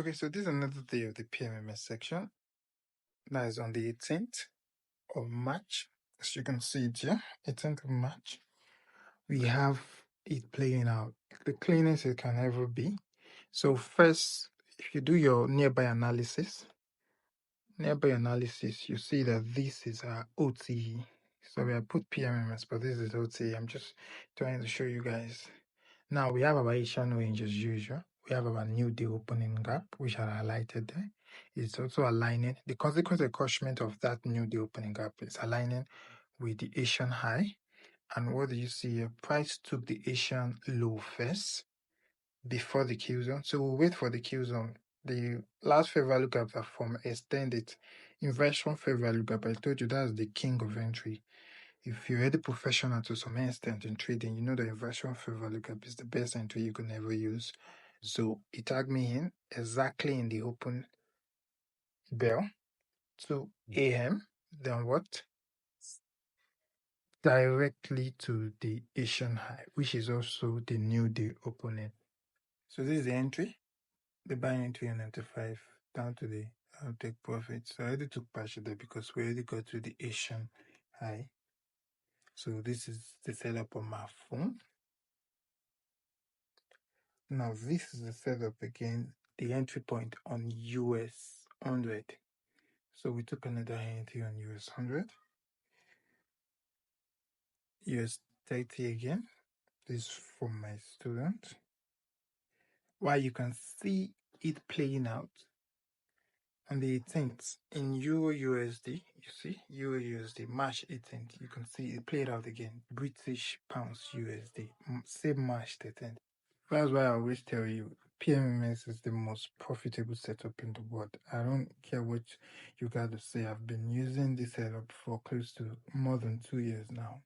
Okay, so this is another day of the PMMS section. That is on the 18th of March. As you can see it here, 18th of March. We have it playing out the cleanest it can ever be. So first, if you do your nearby analysis, you see that this is our OTE. So we have put PMMS, but this is OTE. I'm just trying to show you guys. Now we have our Asian range as usual. We have our new day opening gap, which are highlighted there. It's also aligning. The consequence encroachment of that new day opening gap is aligning with the Asian high. And what do you see here? Price took the Asian low first before the Q zone. So we'll wait for the Q zone. The last fair value gap that formed extended inversion fair value gap. I told you that's the king of entry. If you're already professional to some extent in trading, you know the inversion fair value gap is the best entry you can ever use. So it tagged me in exactly in the open bell 2 a.m. Then what? Directly to the Asian high, which is also the new day opening. So this is the entry, the buy entry on 95 down to the take profit. So I already took partial there because we already got to the Asian high. So this is the setup on my phone. Now this is the setup again, the entry point on US 100. So we took another entry on US 100. US 30 again. This is from my student. While you can see it playing out on the 18th in Euro USD, you see Euro USD March 18th, you can see it played out again. British pounds USD, same March 13th. That's why I always tell you PMMS is the most profitable setup in the world. I don't care what you got to say. I've been using this setup for close to more than 2 years now,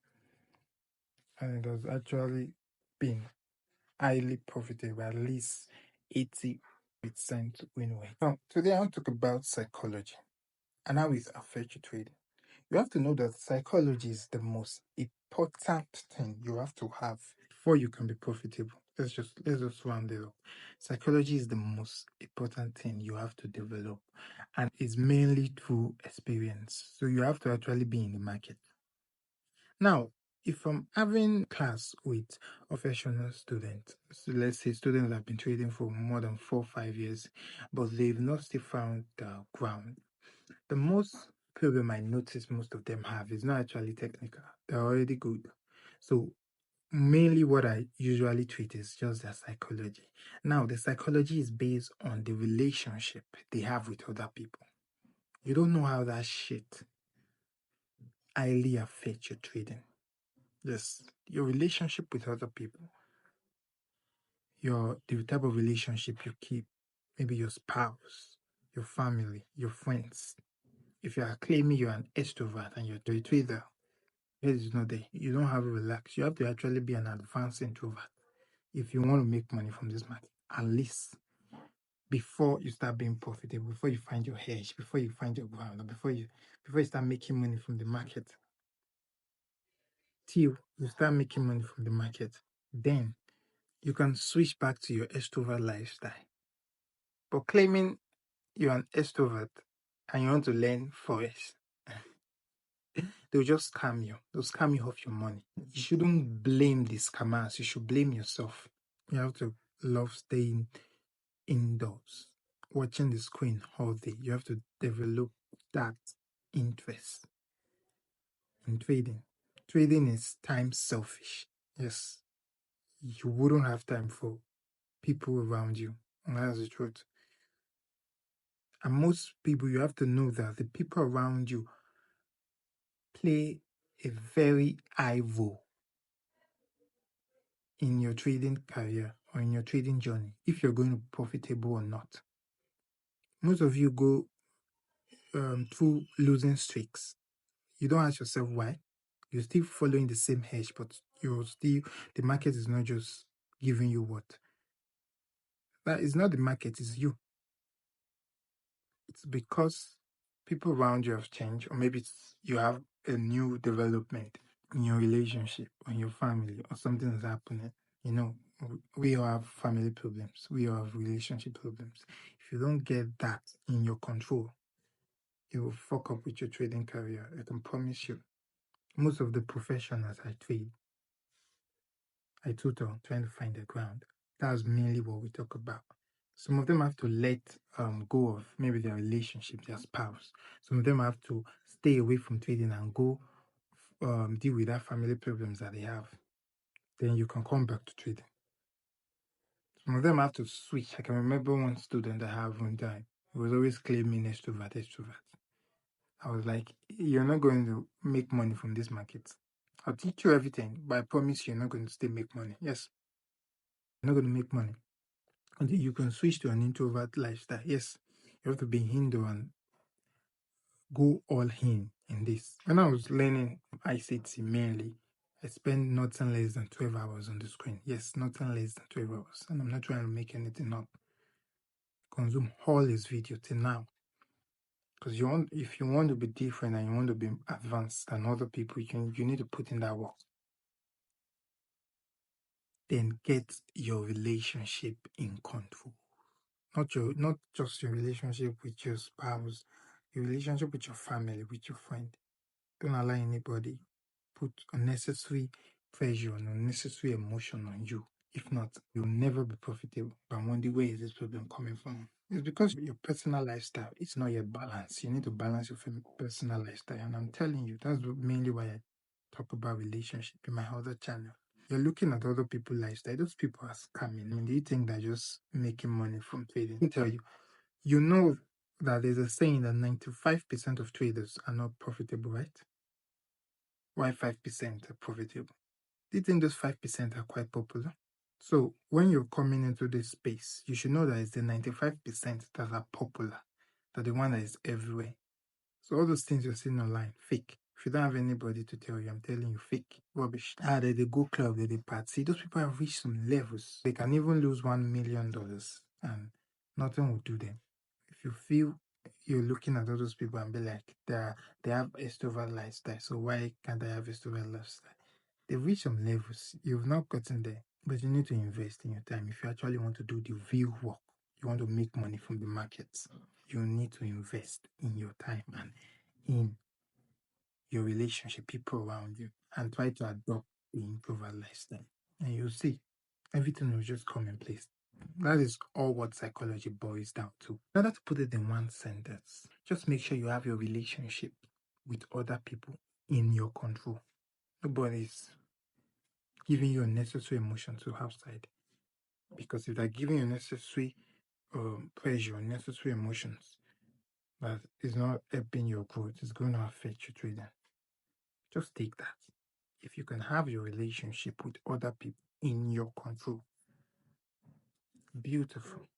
and it has actually been highly profitable, at least 80% win rate. Now, today I want to talk about psychology and how it affects your trading. You have to know that psychology is the most important thing you have to have before you can be profitable. Let's just round it up. Psychology is the most important thing you have to develop, and it's mainly through experience. So you have to actually be in the market. Now, if I'm having class with professional students, so let's say students that have been trading for more than 4 or 5 years, but they've not still found the ground, the most problem I notice most of them have is not actually technical. They're already good. So mainly what I usually treat is just their psychology. Now, the psychology is based on the relationship they have with other people. You don't know how that shit highly affects your trading. Yes, your relationship with other people, the type of relationship you keep, maybe your spouse, your family, your friends. If you are claiming you're an extrovert and you're a trader, it is not there. You don't have to relax. You have to actually be an advanced introvert if you want to make money from this market. At least before you start being profitable, before you find your hedge, before you find your ground, or before you start making money from the market, till you start making money from the market, then you can switch back to your extrovert lifestyle. But claiming you're an extrovert and you want to learn forex, they'll just scam you. They'll scam you off your money. You shouldn't blame the scammers. You should blame yourself. You have to love staying indoors, watching the screen all day. You have to develop that interest in trading. Trading is time selfish. Yes, you wouldn't have time for people around you. And that's the truth. And most people, you have to know that the people around you play a very high role in your trading career or in your trading journey, if you're going to be profitable or not. Most of you go through losing streaks. You don't ask yourself why. You're still following the same hedge, but the market is not just giving you what. That is not the market, it's you. It's because people around you have changed, or maybe you have a new development in your relationship or in your family, or something is happening. We all have family problems. We all have relationship problems. If you don't get that in your control, you will fuck up with your trading career. I can promise you. Most of the professionals I tutor, trying to find their ground. That's mainly what we talk about. Some of them have to let go of maybe their relationship, their spouse. Some of them have to stay away from trading and go deal with that family problems that they have. Then you can come back to trading. Some of them have to switch. I can remember one student I have one time. He was always claiming extrovert. I was like, you're not going to make money from this market. I'll teach you everything, but I promise you're not going to still make money. Yes, you're not going to make money. Until you can switch to an introvert lifestyle. Yes, you have to be Hindu and go all in this. When I was learning ICT mainly, I spent nothing less than 12 hours on the screen. Yes, nothing less than 12 hours. And I'm not trying to make anything up. Consume all his video till now. Because if you want to be different and you want to be advanced than other people, you need to put in that work. Then get your relationship in control. Not just your relationship with your spouse, your relationship with your family, with your friend. Don't allow anybody put unnecessary pressure and unnecessary emotion on you. If not, you'll never be profitable. But I wonder, where is this problem coming from? It's because your personal lifestyle is not yet balanced. You need to balance your personal lifestyle. And I'm telling you, that's mainly why I talk about relationship in my other channel. You're looking at other people's lifestyle. Those people are scamming. I mean, do you think they're just making money from trading? Let me tell you, you know that there's a saying that 95% of traders are not profitable, right? Why 5% are profitable? Do you think those 5% are quite popular? So when you're coming into this space, you should know that it's the 95% that are popular, that the one that is everywhere. So all those things you're seeing online, fake. If you don't have anybody to tell you, I'm telling you, fake, rubbish. They go club, they party. Those people have reached some levels. They can even lose $1 million and nothing will do them. If you feel you're looking at all those people and be like, they have extrovert lifestyle, so why can't I have extrovert lifestyle? They've reached some levels. You've not gotten there, but you need to invest in your time. If you actually want to do the real work, you want to make money from the markets, you need to invest in your time and in your relationship, people around you, and try to adopt the introvert lifestyle. And you'll see everything will just come in place. That is all what psychology boils down to. In order to put it in one sentence, just make sure you have your relationship with other people in your control. Nobody's giving you unnecessary emotion to outside. Because if they're giving you necessary pressure, necessary emotions that is not helping your growth, it's going to affect your trading. Just take that. If you can have your relationship with other people in your control, beautiful.